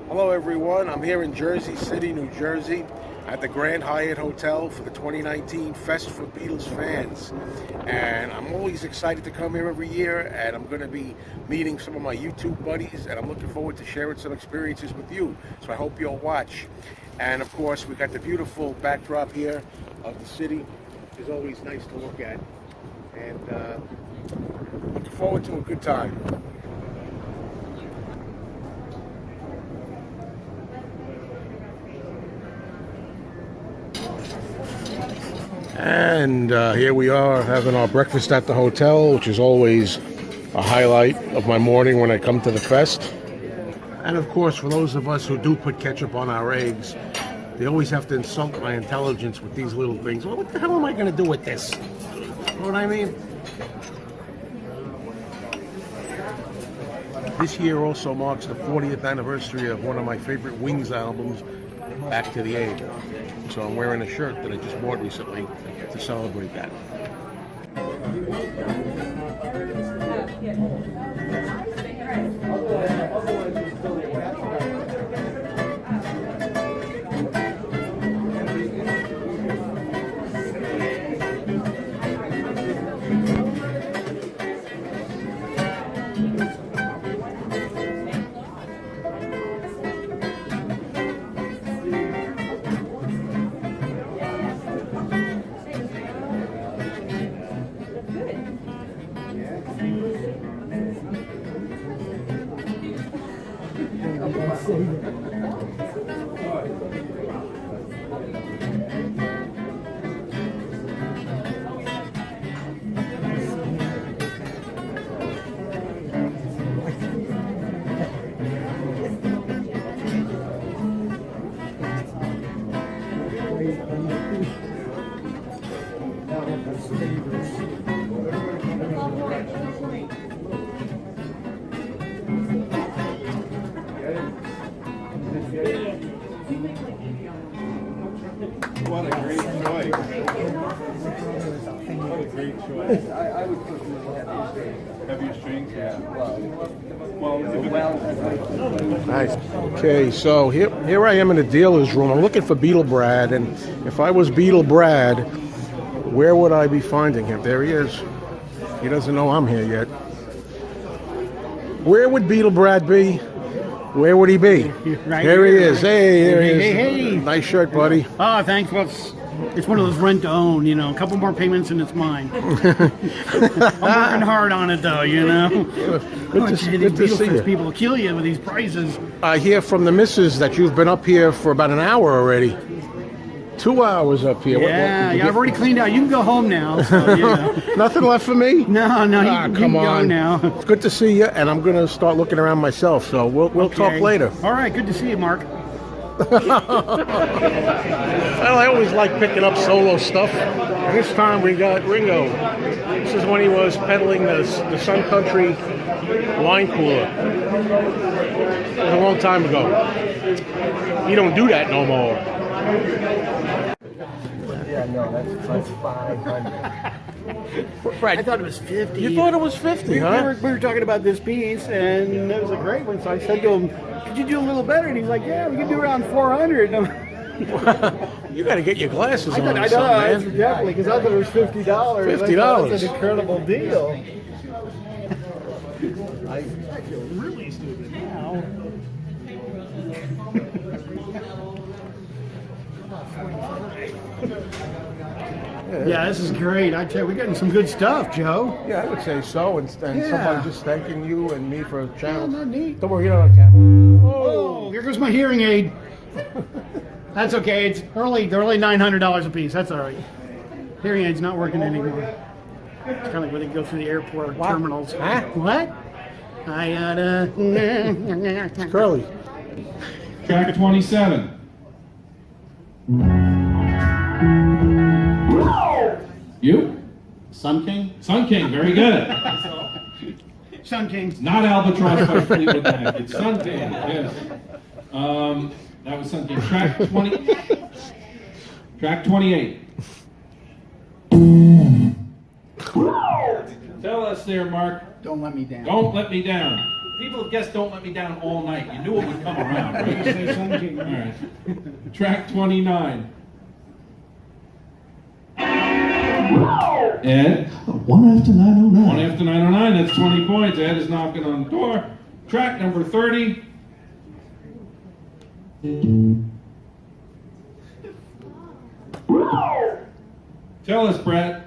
Hello everyone, I'm here in Jersey City, New Jersey at the Grand Hyatt Hotel for the 2019 Fest for Beatles fans. And I'm always excited to come here every year, and I'm going to be meeting some of my YouTube buddies, and I'm looking forward to sharing some experiences with you. So I hope you'll watch. And of course, we got the beautiful backdrop here of the city, which is always nice to look at. And looking forward to a good time. And here we are having our breakfast at the hotel, which is always a highlight of my morning when I come to the fest. And of course, for those of us who do put ketchup on our eggs, they always have to insult my intelligence with these little things. Well, what the hell am I going to do with this? You know what I mean? This year also marks the 40th anniversary of one of my favorite Wings albums, Back to the Egg. So I'm wearing a shirt that I just bought recently to celebrate that. What a great choice. What a great choice. I would put heavier strings, yeah. Well, Nice. Okay, so here I am in the dealer's room. I'm looking for Beatle Brad, and if I was Beatle Brad, where would I be finding him? There he is. He doesn't know I'm here yet. Where would Beatle Brad be? Where would he be? Right here he here. is. Hey, there he is. Hey. Nice shirt, buddy. Oh, thanks. Well, it's one of those rent to own, you know. A couple more payments and it's mine. I'm working hard on it, though, you know. Good to see you. People will kill you with these prices. I hear from the missus that you've been up here for about an hour already. 2 hours up here. Yeah, I've already cleaned out. You can go home now. So, you know. Nothing left for me? No, you come can on. go now. It's good to see you, and I'm going to start looking around myself, so we'll talk later. All right, good to see you, Mark. Well, I always like picking up solo stuff. This time we got Ringo. This is when he was peddling the Sun Country wine cooler. It was a long time ago. You don't do that no more. Yeah, no, that's 500. Brad, I thought it was 50. you thought it was 50, huh? We were talking about this piece, and it was a great one. So I said to him, "Could you do a little better?" And he's like, "Yeah, we can do around 400." You got to get your glasses on. I know, definitely, because I thought it was $50. $50. That's an incredible deal. I feel really stupid now. Yeah, this is great. I tell you, we're getting some good stuff, Joe. Yeah, I would say so. And somebody just thanking you and me for a channel. Oh, not neat. Don't worry, you're not on camera. Oh, here goes my hearing aid. That's okay. They're only $900 a piece. That's all right. Hearing aid's not working anymore. It's kind of like when they go through the airport terminals. Huh? What? I gotta. It's Curly. track 27. You? Sun King? Sun King, very good. Sun King. Not Albatross by Fleetwood Mac. It's Sun King, yes. That was Sun King. Track 20. Track 28. Tell us there, Mark. Don't let me down. Don't let me down. People of Guess Don't Let Me Down all night. You knew it would come around, right? All right. Track 29. Ed? 1 after 909. 1 after 909, that's 20 points. Ed is knocking on the door. Track number 30. Tell us, Brad.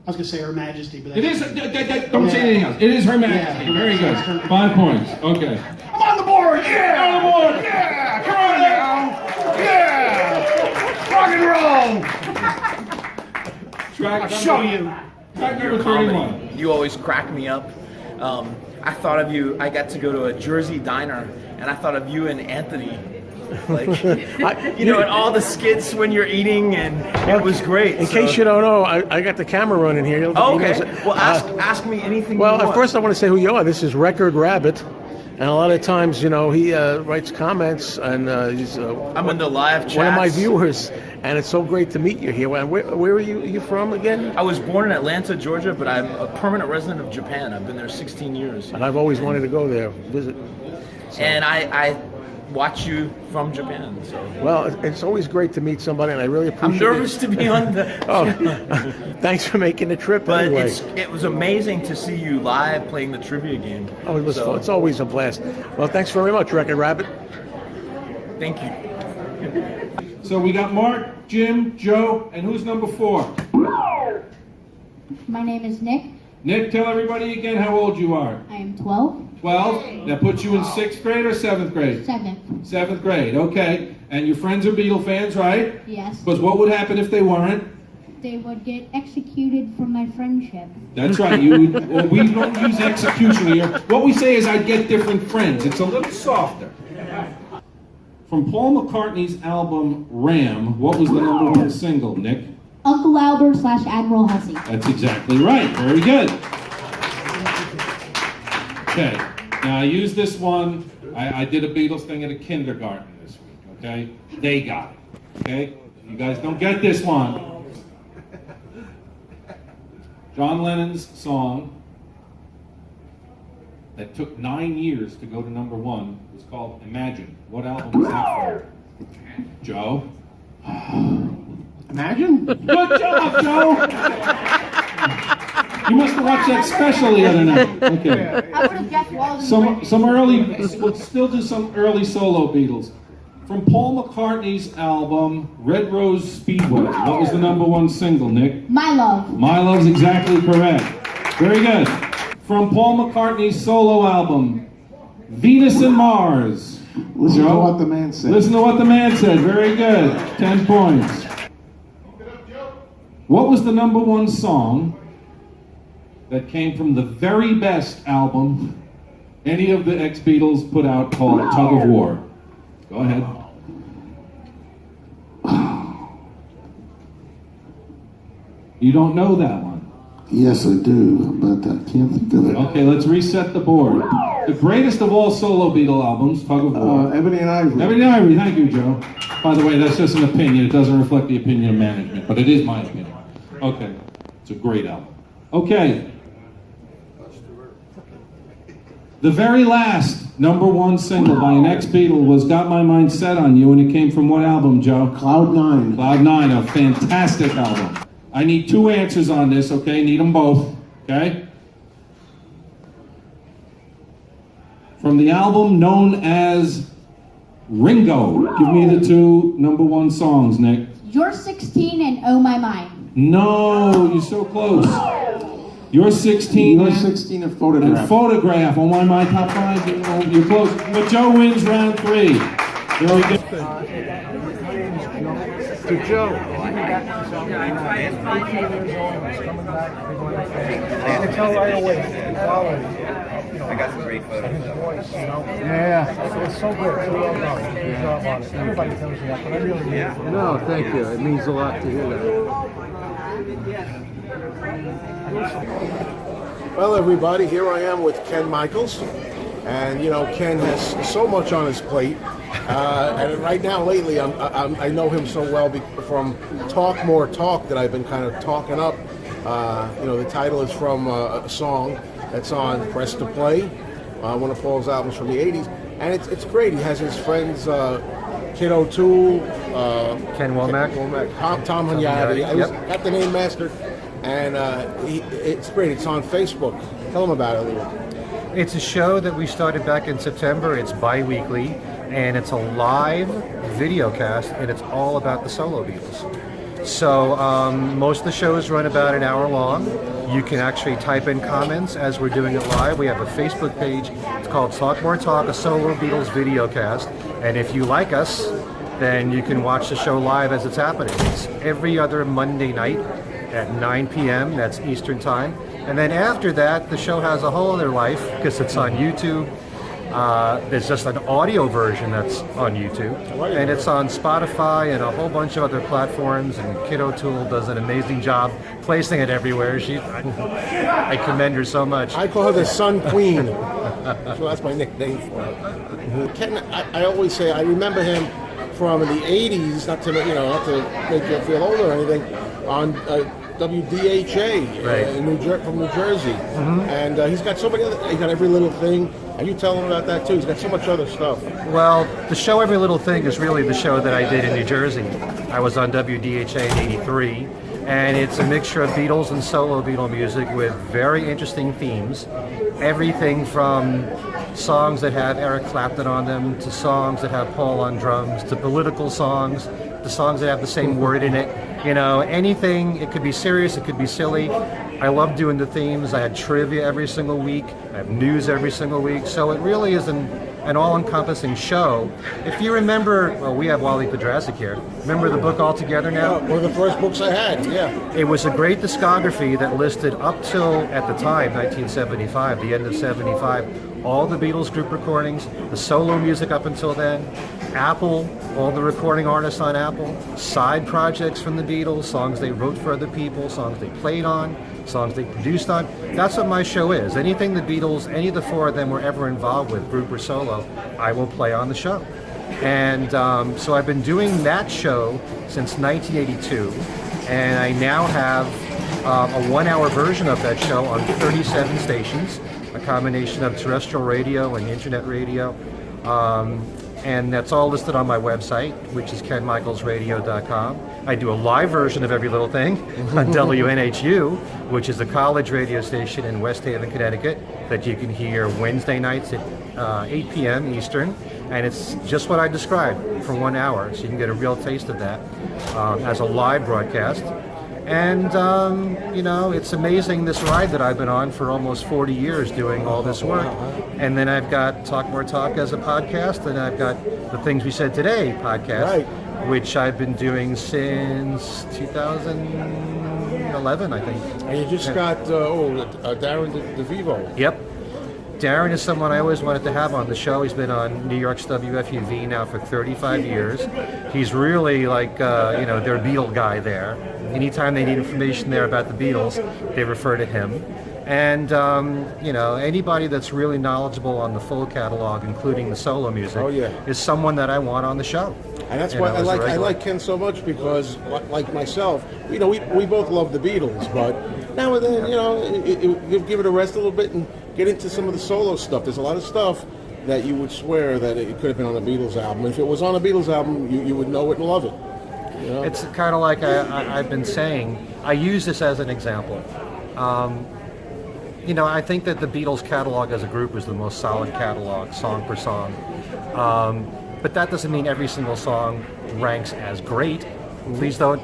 I was gonna say Her Majesty, but It is, don't say anything else. It is Her Majesty. Yeah. Very good. 5 points. Okay. I'm on the board. Yeah, On the board. yeah. Come on now. Yeah. Rock and roll. Track I'll show number, you. track number 31. You always crack me up. I thought of you, I got to go to a Jersey diner, and I thought of you and Anthony. Like, you know, and all the skits when you're eating, and it was great. In case you don't know, I got the camera running here. Oh, okay. Well, ask me anything Well, you at want. first I want to say who you are. This is Record Rabbit, and a lot of times, you know, he writes comments, and he's I'm in the live chats. one of my viewers, and it's so great to meet you here. Where are you from again? I was born in Atlanta, Georgia, but I'm a permanent resident of Japan. I've been there 16 years. And I've always wanted to go there, visit. And I watch you from Japan. So Well, it's always great to meet somebody, and I really appreciate I'm nervous to be on the... Oh, thanks for making the trip But anyway. it was amazing to see you live playing the trivia game. Oh, it was fun. It's always a blast. Well, thanks very much, Record Rabbit. Thank you. So we got Mark, Jim, Joe, and who's number 4? My name is Nick. Nick, tell everybody again how old you are. I am 12. 12. That puts you in 6th grade or 7th grade? 7th. 7th grade, okay. And your friends are Beatle fans, right? Yes. Because what would happen if they weren't? They would get executed from my friendship. That's right. Well, we don't use execution here. What we say is I'd get different friends. It's a little softer. From Paul McCartney's album Ram, what was the #1 single, Nick? Uncle Albert / Admiral Hussey. That's exactly right. Very good. Okay. Now I use this one. I did a Beatles thing at a kindergarten this week. Okay. They got it. Okay. You guys don't get this one. John Lennon's song that took 9 years to go to #1 was called Imagine. What album was that from? Joe? Imagine. Good job, Joe! You must have watched that special the other night. Okay. I would have guessed Walden. Some early, we'll still do some early solo Beatles. From Paul McCartney's album Red Rose Speedway, what was the #1 single, Nick? My Love. My Love's exactly correct. Very good. From Paul McCartney's solo album, Venus and Mars. Listen to Joe? what the man said. Listen to what the man said. Very good. 10 points. What was the #1 song that came from the very best album any of the ex-Beatles put out called Tug of War? Go ahead. You don't know that one. Yes, I do, but I can't think of it. Okay, let's reset the board. The greatest of all solo Beatle albums, Tug of War. Ebony and Ivory. Ebony and Ivory, thank you, Joe. By the way, that's just an opinion. It doesn't reflect the opinion of management, but it is my opinion. Okay, it's a great album. Okay. The very last #1 single by an ex-Beatle was Got My Mind Set on You, and it came from what album, Joe? Cloud 9. Cloud 9, a fantastic album. I need 2 answers on this, okay? Need them both, okay? From the album known as Ringo. Give me the 2 #1 songs, Nick. You're 16 and Oh My Mind. No, you're so close. You're 16. You're and- 16 and And photograph. Photograph on my top 5. You're close. But Joe wins round 3. Very good. To Joe. I tell right away. I got some great photos. Yeah, it's so good. So well done. Good job on it. Everybody tells you that, but I really mean it. No, thank you. It means a lot to hear that. Well, everybody, here I am with Ken Michaels. And, you know, Ken has so much on his plate. And right now, lately, I know him so well from Talk More Talk that I've been kind of talking up. The title is from a song that's on Press to Play, one of Paul's albums from the 80s. And it's great. He has his friends, Kid O'Toole, Ken Womack, Tom Hunyadi. I got the name mastered. And it's great. It's on Facebook. Tell them about it a little. It's a show that we started back in September. It's bi-weekly, and it's a live video cast, and it's all about the solo Beatles. So most of the shows run about an hour long. You can actually type in comments as we're doing it live. We have a Facebook page. It's called Talk More Talk, a solo Beatles video cast. And if you like us, then you can watch the show live as it's happening. It's every other Monday night at 9 p.m. That's Eastern Time. And then after that, the show has a whole other life because it's on YouTube. There's just an audio version that's on YouTube, and it's on Spotify and a whole bunch of other platforms, and Kid O'Toole does an amazing job placing it everywhere. I commend her so much. I call her the Sun Queen. So that's my nickname for her. Ken, I always say, I remember him from the 80s, not to make you feel old or anything, on WDHA from New Jersey. And he's got so many he's got Every Little Thing. And you tell him about that too. He's got so much other stuff. Well, the show Every Little Thing is really the show that I did in New Jersey. I was on WDHA in '83, and it's a mixture of Beatles and solo Beatle music with very interesting themes. Everything from songs that have Eric Clapton on them, to songs that have Paul on drums, to political songs, to songs that have the same word in it. Anything. It could be serious, it could be silly. I love doing the themes. I had trivia every single week. I have news every single week. So it really is an all-encompassing show. If you remember, well, we have Wally Podrazik here. Remember the book All Together Now? One of the first books I had, yeah. It was a great discography that listed up till, at the time, 1975, the end of 75, all the Beatles group recordings, the solo music up until then, Apple, all the recording artists on Apple, side projects from the Beatles, songs they wrote for other people, songs they played on, songs they produced on. That's what my show is. Anything the Beatles, any of the four of them were ever involved with, group or solo, I will play on the show. And so I've been doing that show since 1982, and I now have a 1-hour version of that show on 37 stations, a combination of terrestrial radio and internet radio. And that's all listed on my website, which is kenmichaelsradio.com. I do a live version of Every Little Thing on WNHU, which is a college radio station in West Haven, Connecticut, that you can hear Wednesday nights at 8 p.m. Eastern. And it's just what I described for 1 hour, so you can get a real taste of that as a live broadcast. And, it's amazing, this ride that I've been on for almost 40 years doing all this work. And then I've got Talk More Talk as a podcast, and I've got the Things We Said Today podcast, which I've been doing since 2011, I think. And you just got Darren DeVivo. Yep. Darren is someone I always wanted to have on the show. He's been on New York's WFUV now for 35 years. He's really like, their Beatle guy there. Anytime they need information there about the Beatles, they refer to him. And, anybody that's really knowledgeable on the full catalog, including the solo music, is someone that I want on the show. And that's why I like Ken so much, because, like myself, we both love the Beatles, but now and then, you give it a rest a little bit and get into some of the solo stuff. There's a lot of stuff that you would swear that it could have been on a Beatles album. If it was on a Beatles album, you would know it and love it. It's kind of like I've been saying, I use this as an example. I think that the Beatles catalog as a group is the most solid catalog, song per song. But that doesn't mean every single song ranks as great. Please don't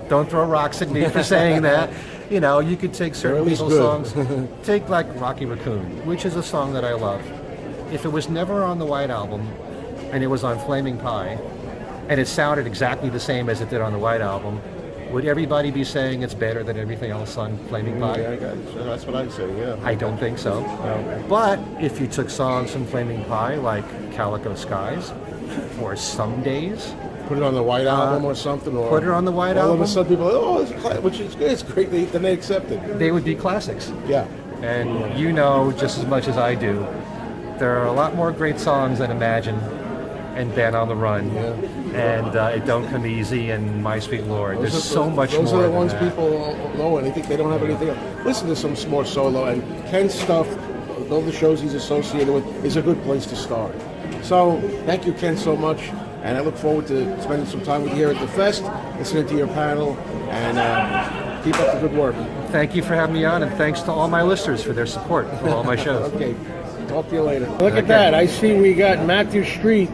throw rocks at me for saying that. You could take certain Beatles songs, take like Rocky Raccoon, which is a song that I love. If it was never on the White Album, and it was on Flaming Pie, and it sounded exactly the same as it did on the White Album, would everybody be saying it's better than everything else on Flaming Pie? Yeah, that's what I'd say, yeah. I don't think so. No. But if you took songs from Flaming Pie, like Calico Skies, or Some Days, put it on the White Album or something, or put it on the White Album. All of a sudden people, which is good, it's great, then they accept it. They would be classics. Yeah. And just as much as I do, there are a lot more great songs than Imagine, and Ben on the Run, and It Don't Come Easy, and My Sweet Lord. There's so much more. Those are the than ones that. people know, and they think they don't have anything else. Listen to some more solo, and Ken's stuff, all the shows he's associated with, is a good place to start. So, thank you, Ken, so much, and I look forward to spending some time with you here at the Fest, listening to your panel, and keep up the good work. Thank you for having me on, and thanks to all my listeners for their support for all my shows. Okay, talk to you later. Look at that. I see we got Matthew Street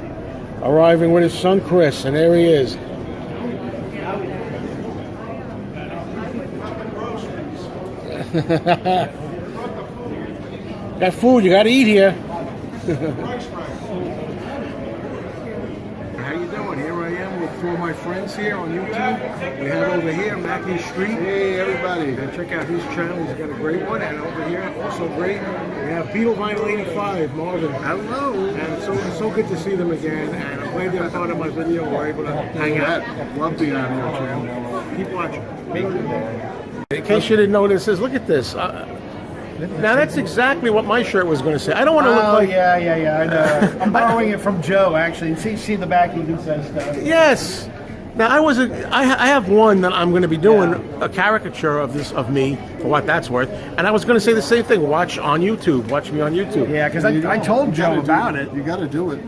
arriving with his son Chris, and there he is. Got food, you gotta eat here. How you doing? Here I am with two of my friends here on YouTube. We have over here Matthew Street. Hey everybody. And check out his channel, he's got a great one. And over here, also great, we have Beatlevinyl 85, Marvin. Hello. And it's so good to see them again. And I'm glad they're part of my video. We're able to hang out. Love being on your channel. Keep watching. In case you didn't know what this is, look at this. Now that's exactly what my shirt was going to say. I don't want to look like... yeah, I know. I'm borrowing it from Joe, actually. See the back, he even says stuff. Yes. Now I have one that I'm going to be doing a caricature of me for what that's worth, and I was going to say the same thing. Watch me on YouTube. Yeah, because I told Joe about it. You got to do it.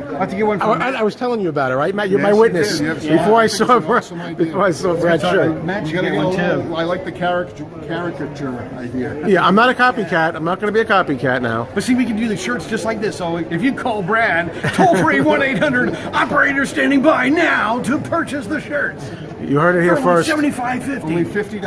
I have to get one from I was telling you about it, right, Matt? You're my Yes, you witness. did. You Before I absolutely saw Brad's shirt. Matt You should got to get get one a too. little. I like the caricature idea. Yeah, I'm not a copycat. I'm not going to be a copycat now. But see, we can do the shirts just like this. So if you call Brad, toll free 1-800 operator standing by now to purchase the shirts. You heard it here first. $75.50. Only $50.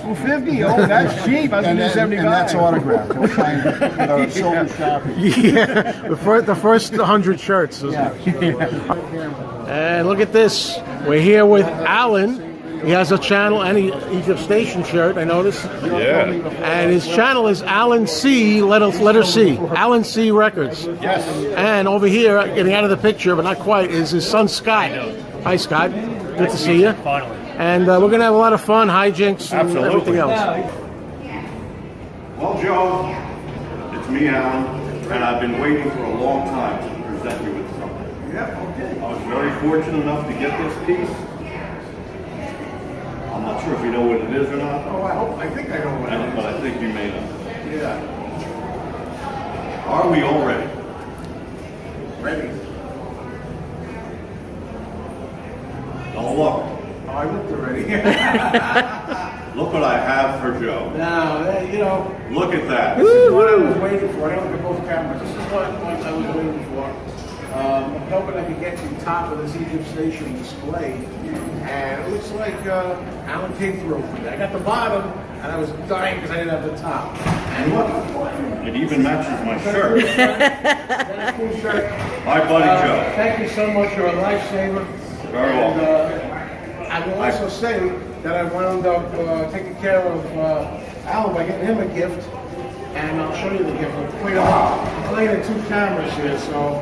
Well, 50. Oh, that's cheap. I was going to do 75. And that's autographed. We'll find it with our silver Sharpie. Yeah, the first 100 shirts. And look at this. We're here with Allan. He has a channel and Egypt Station shirt, I noticed. Yeah. And his channel is Allan C, letter C. Allan C Records. Yes. And over here, getting out of the picture, but not quite, is his son Scott. Hi, Scott. Good to see you. Finally. And we're going to have a lot of fun, hijinks, and everything else. Well, Joe, it's me, Allan, and I've been waiting for a long time to present you with something. Yeah, okay. I was very fortunate enough to get this piece. I'm not sure if you know what it is or not. Oh, I think I know what it is. But I think you may not. Yeah. Are we all ready? Ready. Don't look. Oh, I looked already. Look what I have for Joe. Now, Look at that. this is what I was waiting for. I don't look at both cameras. This is what I was waiting for. I'm hoping I can get to the top of this Egypt Station display. And it looks like Allan came through for me. I got the bottom, and I was dying because I didn't have the top. And look, it even matches my shirt. That's a cool shirt. My buddy Joe. Thank you so much. You're a lifesaver. Very welcome. I will also say that I wound up taking care of Allan by getting him a gift, and I'll show you the gift. I'm playing in two cameras here, so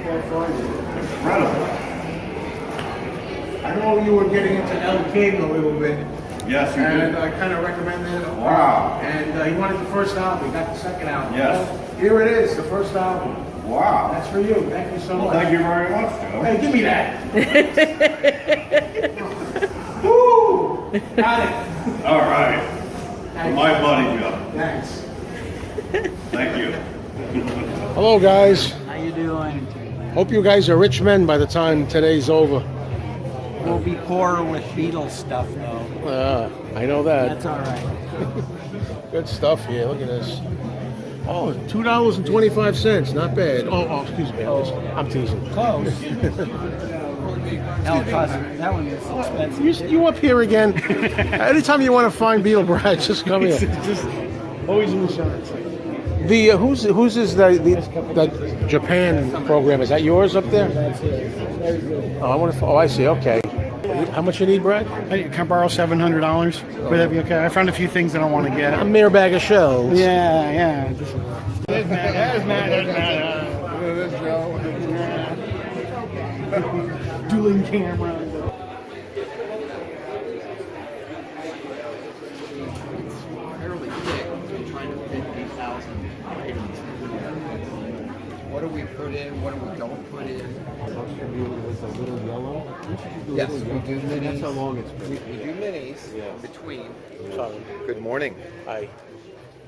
can't find it. Incredible. I know you were getting into El King a little bit. Yes, you And did. I kind of recommended it. Wow. And he wanted the first album. He got the second album. Yes. Well, here it is, the first album. Wow. That's for you. Thank you so much. Thank you very much, Joe. Hey, give me that. Woo! Got it. All right. For my buddy Joe. Thanks. Thank you. Hello, guys. How you doing? Hope you guys are rich men by the time today's over. We'll be poor with Beatles stuff, though. I know that. That's all right. Good stuff here. Look at this. Oh, $2.25. Not bad. Oh, excuse me. I'm teasing. Close. That one is expensive. You up here again? Anytime you want to find Beatle Brad, just come here. Just always in the shots. The whose is the Japan program? Is that yours up there? That's it. Oh, I want to. Oh, I see. Okay. How much you need, Brad? Hey, can I borrow $700? Would that be okay? I found a few things that I want to get. A mere bag of shells. Yeah. There's Joe. Dueling camera. What do we put in? What do we don't put in? With a little yellow. Yes, we do minis. That's how long it's been. We do minis in between. Sorry. Good morning. Hi.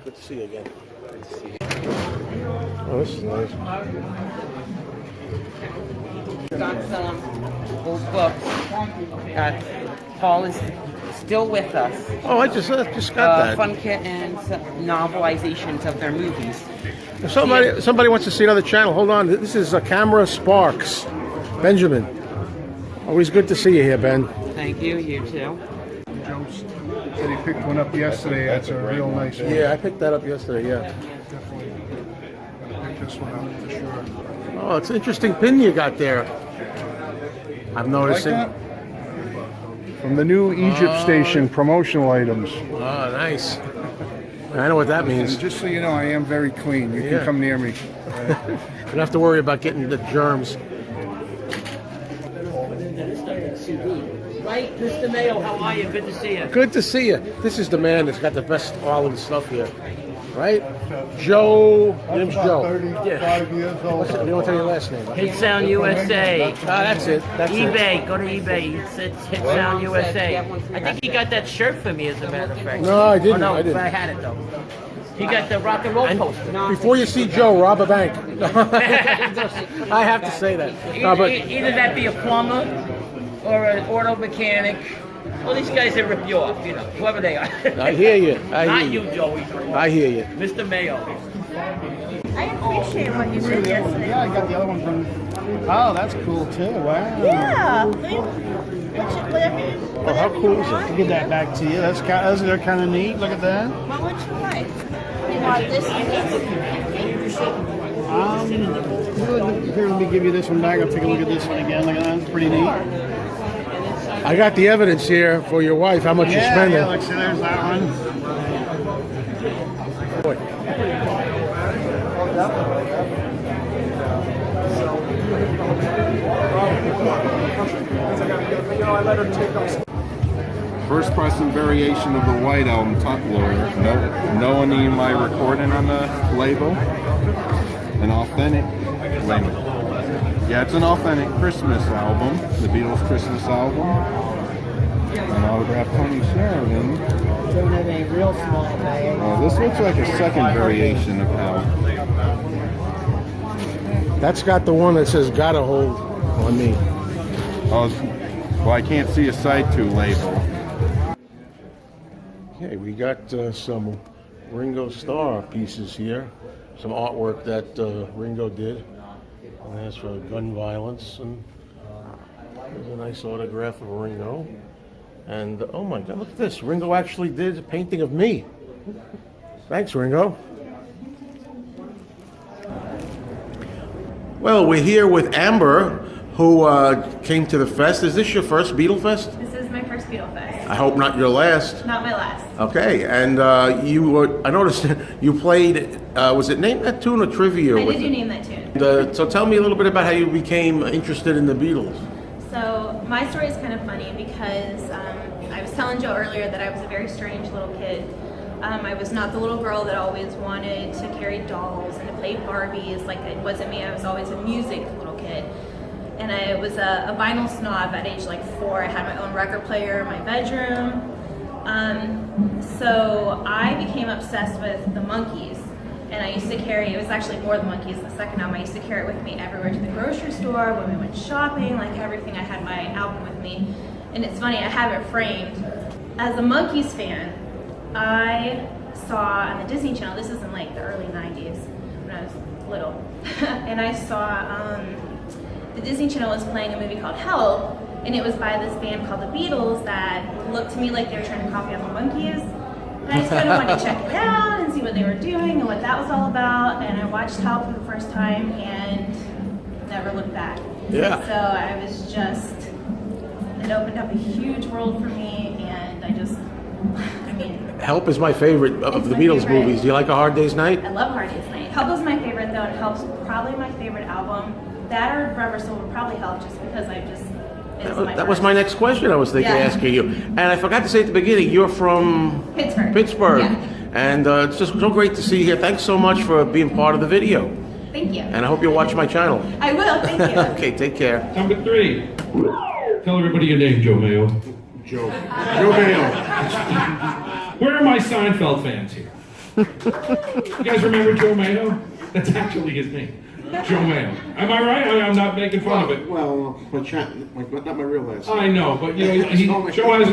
Good to see you again. Good to see you. Oh, this is nice. Got some old books. Paul is still with us. Oh, I just got that. Fun Kittens, novelizations of their movies. If somebody wants to see another channel, hold on. This is Camera Sparks. Benjamin. Always good to see you here, Ben. Thank you. You too. Joe said he picked one up yesterday. That's a real nice one. Yeah, I picked that up yesterday, yeah. Definitely gonna pick this one up for sure. Oh, it's an interesting pin you got there. I'm noticing. Like that? From the new Egypt station, promotional items. Oh, nice. I know what that means. And just so you know, I am very clean. You can come near me. You don't have to worry about getting the germs. Right, Mr. Mayo, how are you? Good to see you. Good to see you. This is the man that's got the best quality stuff here. Right? Joe. Your name's Joe. 35 years old. You don't tell your last name. Hit Sound USA. That's it. That's eBay. it. Go to eBay. It's Hit Sound USA. I think he got that shirt for me, as a matter of fact. No, I didn't. Oh, no, I didn't. but I had it though. He got the rock and roll poster. Before you see Joe rob a bank. I have to say that. No, but Either that be a plumber or an auto mechanic. Well, these guys that rip you off, you know, whoever they are. I hear you. Not you, Joey. I hear you. Mr. Mayo. I appreciate what you did yesterday. Yeah, I got the other one from. Oh, that's cool too. Wow. Yeah. Oh, how cool is it? I'll give that back to you. They're kind of neat. Look at that. What would you like? You want this and Here, let me give you this one back. I'll take a look at this one again. Look at that. It's pretty neat. I got the evidence here for your wife, how much you're spending. Yeah, look, see, there's that one. First pressing variation of the White Album, Top Loader. No any of my recording on the label. An authentic label. Yeah, it's an authentic Christmas album, the Beatles Christmas album. An autographed Tony Sheridan. Don't have any real small bag. This looks like a second variation of how. That's got the one that says "Gotta hold on me." Oh, well, I can't see a side 2 label. Okay, we got some Ringo Starr pieces here. Some artwork that Ringo did. And that's for gun violence. And there's a nice autograph of Ringo. And oh my God, look at this. Ringo actually did a painting of me. Thanks, Ringo. Well, we're here with Amber, who came to the fest. Is this your first Beatlefest? This is my first Beatlefest. I hope not your last. Not my last. Okay, and I noticed you played, was it Name That Tune or Trivia? I did do Name That Tune. So tell me a little bit about how you became interested in the Beatles. So my story is kind of funny because I was telling Joe earlier that I was a very strange little kid. I was not the little girl that always wanted to carry dolls and to play Barbies. Like, it wasn't me. I was always a music little kid. And I was a vinyl snob at age like 4. I had my own record player in my bedroom. So I became obsessed with the Monkees. And I used to carry, it was actually more the Monkees, the second album. I used to carry it with me everywhere, to the grocery store, when we went shopping, like everything. I had my album with me. And it's funny, I have it framed. As a Monkees fan, I saw on the Disney Channel, this is in like the early 90s, when I was little, and I saw the Disney Channel was playing a movie called Help, and it was by this band called the Beatles that looked to me like they were trying to copy on the Monkees. And I just kind of wanted to check it out and see what they were doing and what that was all about. And I watched Help for the first time and never looked back. Yeah. So I was just, it opened up a huge world for me, and I mean. Help is my favorite of the Beatles movies. Do you like A Hard Day's Night? I love Hard Day's Night. Help is my favorite, though, and Help's probably my favorite album. That or Rubber Soul would probably help, just because That was my next question I was thinking asking you. And I forgot to say at the beginning, you're from Pittsburgh. Pittsburgh. Yeah. And it's just so great to see you here. Thanks so much for being part of the video. Thank you. And I hope you'll watch my channel. I will. Thank you. Okay, take care. Number 3. Tell everybody your name, Joe Mayo. Joe Mayo. Where are my Seinfeld fans here? You guys remember Joe Mayo? That's actually his name. Joe Mayo. Am I right? I'm not making fun of it. Well, not my real last name. I know, but you know, Joe has a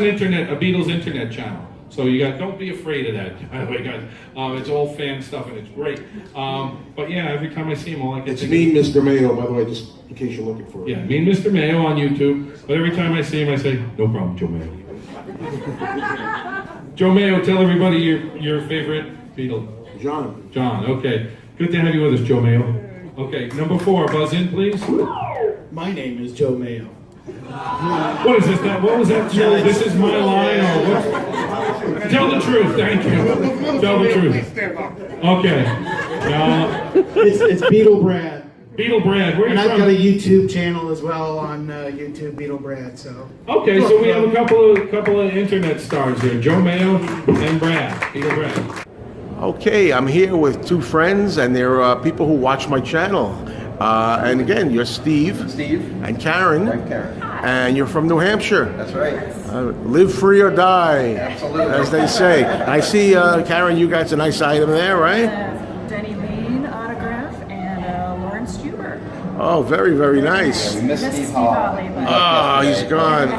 Beatles internet channel. So don't be afraid of that, by the way, guys. It's all fan stuff and it's great. But yeah, every time I see him, all I can It's think me, Mr. Mayo, by the way, just in case you're looking for it. Yeah, me and Mr. Mayo on YouTube. But every time I see him, I say, no problem, Joe Mayo. Joe Mayo, tell everybody your favorite Beatle. John. John, okay. Good to have you with us, Joe Mayo. Okay, number 4, buzz in, please. My name is Joe Mayo. What is this? What was that? Joe? This is my line, or what? Tell the truth, thank you. Tell the truth. Okay. It's Beatle Brad. Beatle Brad, where are you And from? I've got a YouTube channel as well on YouTube, Beatle Brad. So. Okay, so we have a couple of internet stars here, Joe Mayo and Brad, Beatle Brad. Okay, I'm here with 2 friends, and they're people who watch my channel. And again, you're Steve. Steve. And Karen. I'm Karen. And you're from New Hampshire. That's right. Live free or die, Absolutely. as they say. And I see, Karen, you got a nice item there, right? Denny Laine autograph and Laurence Juber. Oh, very, very nice. We miss Steve Holley. Oh, he's gone.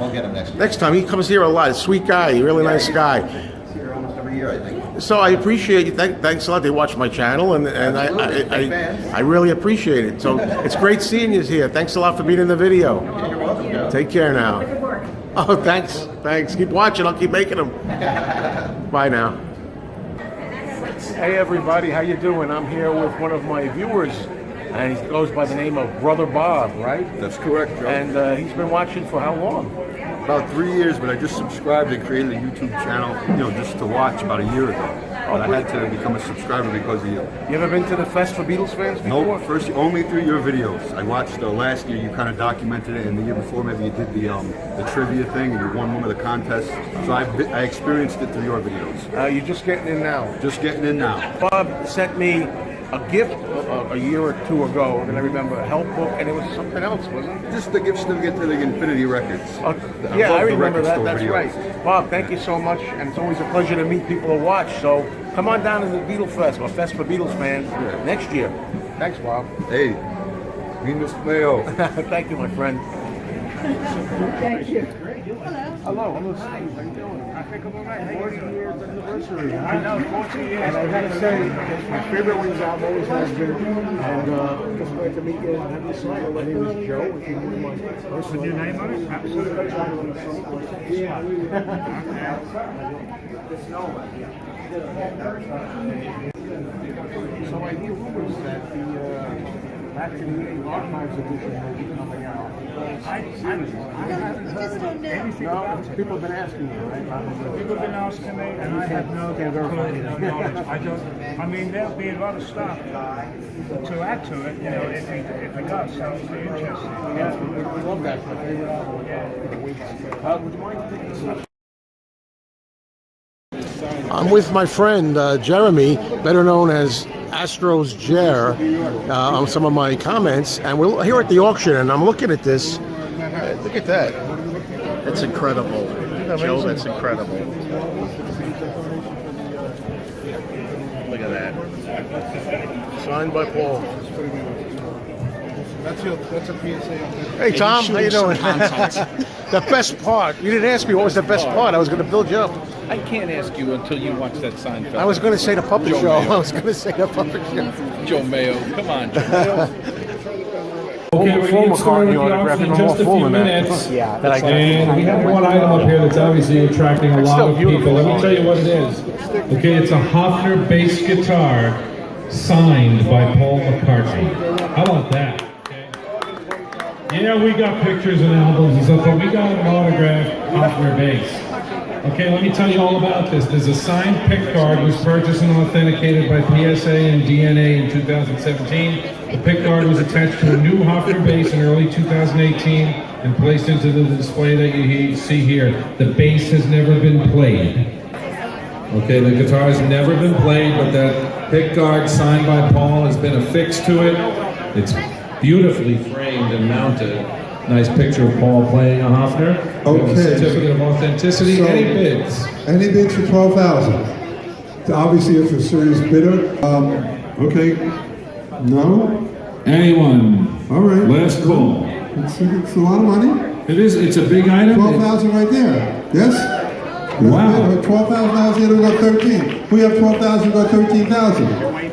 We'll get him next year. Next time, he comes here a lot. Sweet guy, really nice guy. He's here almost every year, I think. So I appreciate you. Thanks a lot. They watch my channel, and I really appreciate it. So it's great seeing you here. Thanks a lot for being in the video. Yeah, you're welcome. Take care now. Oh, thanks. Keep watching. I'll keep making them. Bye now. Hey everybody, how you doing? I'm here with one of my viewers, and he goes by the name of Brother Bob, right? That's correct, Joe. And he's been watching for how long? About 3 years, but I just subscribed and created a YouTube channel, just to watch about a year ago. But I had to become a subscriber because of you. You ever been to the Fest for Beatles fans before? Nope, only through your videos. I watched last year, you kind of documented it, and the year before maybe you did the trivia thing and you won one of the contests. So I experienced it through your videos. You're just getting in now? Just getting in now. Bob sent me a gift a year or 2 ago, and I remember a help book, and it was something else, wasn't it? Just the gift certificate to the Infinity Records. Yeah, I the remember record that. store That's videos. right. Bob, thank you so much, and it's always a pleasure to meet people to watch. So come on down to the Beatlefest, or Fest for Beatles fans, next year. Thanks, Bob. Hey, me, Mr. Mayo. Thank you, my friend. Thank you. Hello, Steve. How you doing? I think I'm all right. 40 years anniversary. I know, 40 years. And I gotta say, my favorite Wings album always has been. And just glad to meet you and have you sign it. My name is Joe. If you need my What's your name on it? Absolutely. Yeah. So I hear rumors that the Latin Archives edition will be coming out. I haven't heard anything about it. People have been asking you, right? People have been asking me, and I have no knowledge. I mean, there'll be a lot of stuff to add to it, if we got, so it'll be interesting. Yeah, we love that. It's my favorite album. Would you mind taking this up? I'm with my friend Jeremy, better known as Astros Jer, on some of my comments, and we're here at the auction, and I'm looking at this. Look at that. That's incredible. Joe, that's incredible. Look at that. Signed by Paul. That's a PSA. Hey Tom, how you doing? The best part. You didn't ask me what was the best part. I was going to build you up. I can't ask you until you watch that Seinfeld. I was going to say the puppet Joe show. Mayo. I was going to say the puppet show. Joe Mayo, come on, Joe Mayo. Okay, we're going to start with the auction in just a few minutes. And we have one item up here that's obviously attracting a lot of people. Let me tell you what it is. Okay, it's a Hofner bass guitar signed by Paul McCartney. How about that? Yeah, we got pictures and albums and stuff, but we got an autographed Hofner bass. Okay, let me tell you all about this. There's a signed pick guard, was purchased and authenticated by PSA and DNA in 2017. The pick guard was attached to a new Hofner bass in early 2018 and placed into the display that you see here. The bass has never been played. Okay, the guitar has never been played, but that pick guard signed by Paul has been been affixed to it. It's beautifully framed and mounted. Nice picture of Paul playing a Hofner. Okay. Certificate of authenticity. So, any bids? Any bids for 12,000? Obviously, it's a serious bidder. Okay. No? Anyone? All right. Last call. It's a lot of money. It is. It's a big item. 12,000 right there. Yes? Wow. 12,000, we got 13. We have 12,000, we got 13,000.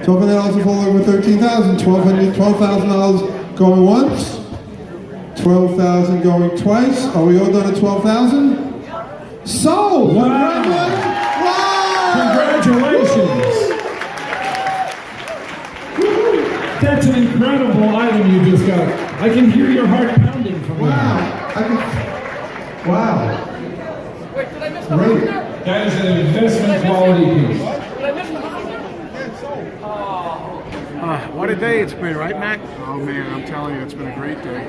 $1,200 will fall over 13,000. $12,000 going once. 12,000 going twice. Are we all done at 12,000? Sold! Wow! Congratulations! That's an incredible item you just got. I can hear your heart pounding from that. Wow. Great. That is an investment quality piece. What a day it's been, right, Mac? Oh man, I'm telling you, it's been a great day.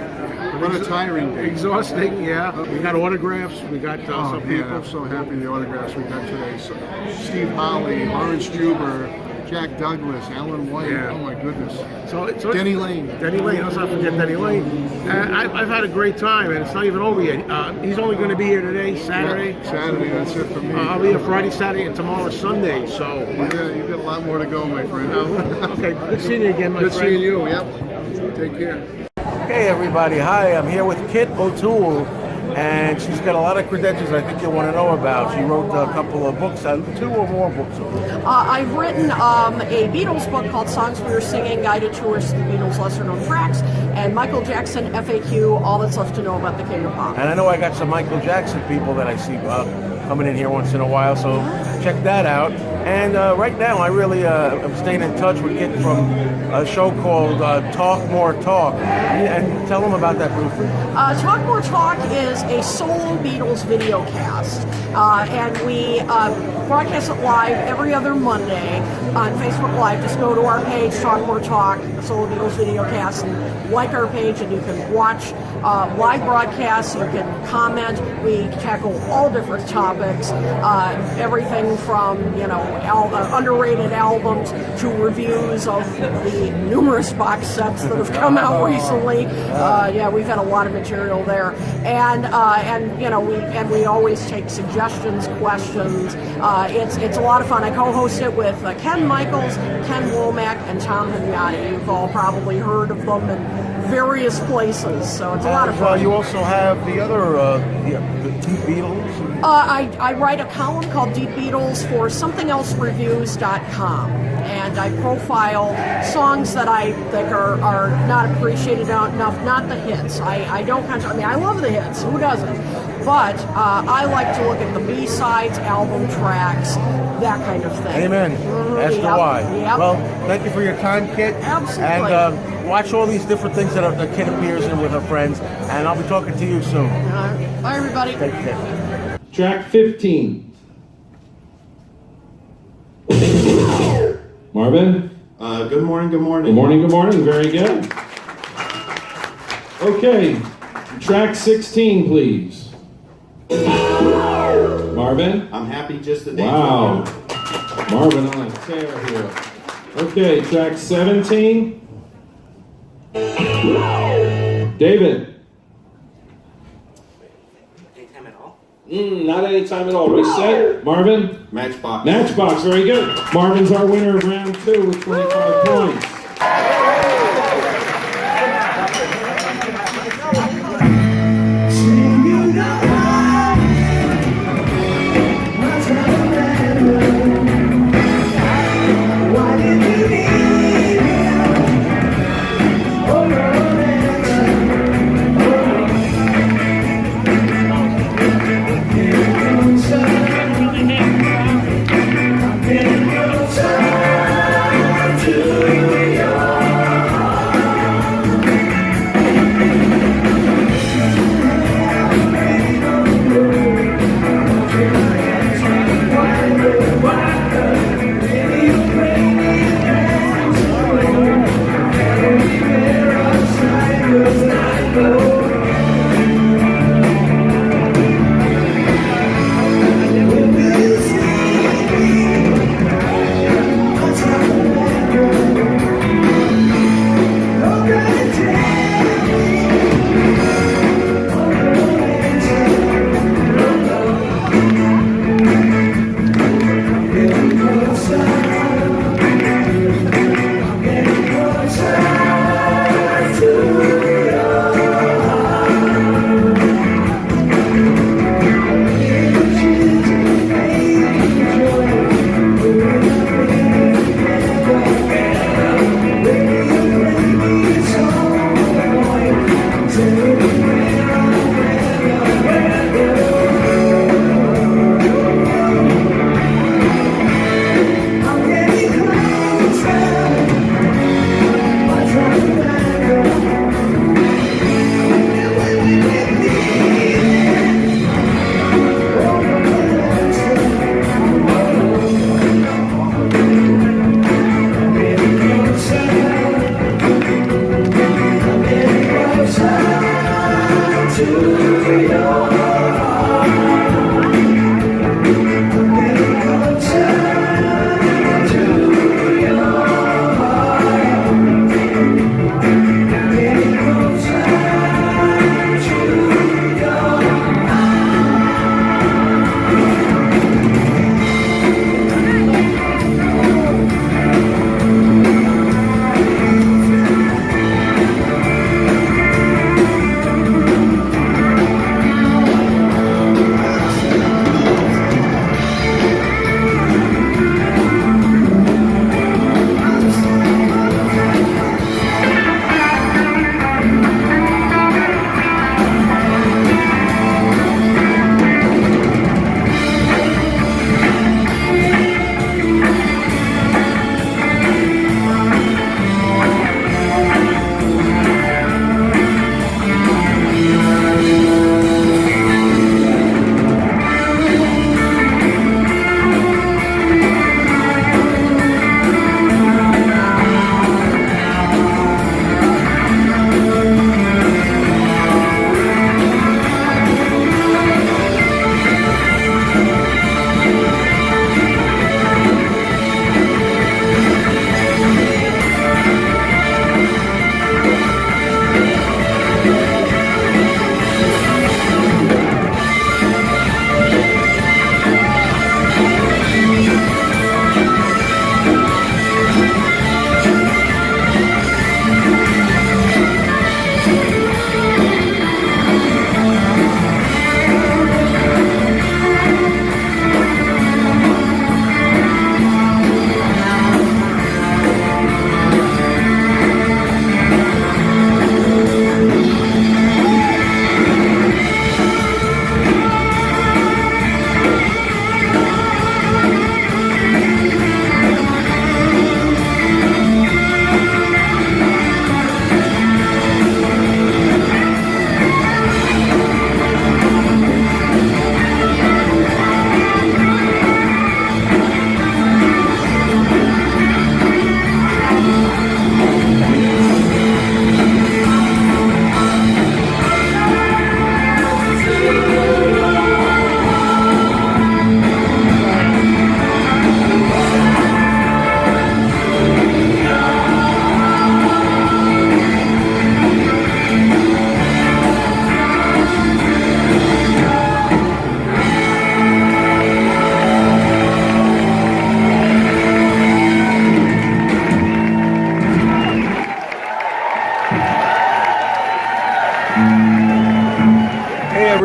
What a tiring day. Exhausting, yeah. We got autographs. We got some Man, people. I'm so happy the autographs we got today. So, Steve Holley, Laurence Juber, Jack Douglas, Alan White. Yeah. Oh my goodness. So Denny Laine. Denny Laine. Let's not forget Denny Laine. I've had a great time, and it's not even over yet. He's only going to be here today, Saturday. Yeah, Saturday, that's it for me. I'll be here Friday, Saturday, and tomorrow Sunday. So Yeah, you've got a lot more to go, my friend. okay, good seeing you again, my Good friend. seeing you. Yep. Take care. Hey everybody, hi, I'm here with Kit O'Toole, and she's got a lot of credentials I think you'll want to know about. She wrote a couple of books, 2 or more books. I've written a Beatles book called Songs We Were Singing, Guided Tours to the Beatles' Lesser Known Tracks, and Michael Jackson, FAQ, All That's Left to Know About the King of Pop. And I know I got some Michael Jackson people that I see coming in here once in a while, so check that out. And right now I really am staying in touch with Kit from a show called Talk More Talk. And tell them about that briefly. Talk More Talk is a solo Beatles video cast, and we broadcast it live every other Monday on Facebook Live. Just go to our page, Talk More Talk, solo Beatles video cast, and like our page, and you can watch live broadcasts, you can comment. We tackle all different topics, everything from, underrated albums to reviews of the numerous box sets that have come out recently. Yeah, we've had a lot of material there, and we always take suggestions, questions. It's a lot of fun. I co-host it with Ken Michaels, Ken Womack, and Tom Hagnotti. You've all probably heard of them in various places, so it's a lot of fun. You also have the other the Deep Beatles. I write a column called Deep Beatles for SomethingElseReviews.com, and I profile songs that I think are not appreciated enough, not the hits. I love the hits, who doesn't? But I like to look at the B-sides, album tracks, that kind of thing. Amen. As to why. Yep. Well, thank you for your time, Kit. Absolutely. And watch all these different things that the Kit appears in with her friends, and I'll be talking to you soon. Bye, everybody. Take care. Track 15. Marvin? Good morning, good morning. Good morning, good morning. Very good. Okay. Track 16, please. Marvin? I'm happy just to dance Wow. with you. Marvin on a tear here. Okay, track 17. David? Anytime at all? Not anytime at all. Reset. Marvin? Matchbox. Matchbox, very good. Marvin's our winner of round 2 with 25 points. To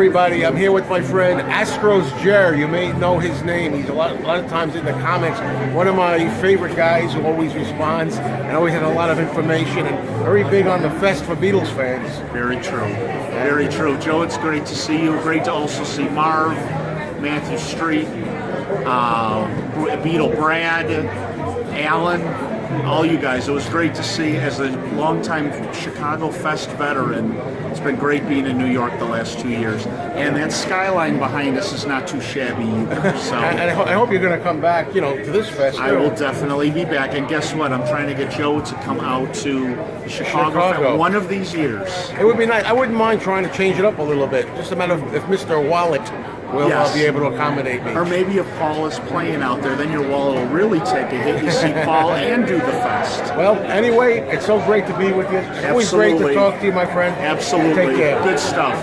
everybody. I'm here with my friend Astros Jer. You may know his name. He's a lot of times in the comics. One of my favorite guys who always responds and always has a lot of information and very big on the fest for Beatles fans. Very true. Very true. Joe, it's great to see you. Great to also see Marv, Matthew Street, Beatle Brad, Allan, all you guys. It was great to see. As a longtime Chicago Fest veteran, it's been great being in New York the last 2 years. And that skyline behind us is not too shabby either. So And I hope you're going to come back, to this fest. I will definitely be back. And guess what? I'm trying to get Joe to come out to Chicago. Fest one of these years. It would be nice. I wouldn't mind trying to change it up a little bit. Just a matter of if Mr. Wallet will be able to accommodate me. Or maybe if Paul is playing out there, then your wallet will really take a hit. You see Paul and do the fest. Well, anyway, it's so great to be with you. It's always great to talk to you, my friend. Absolutely. Take care. Good stuff.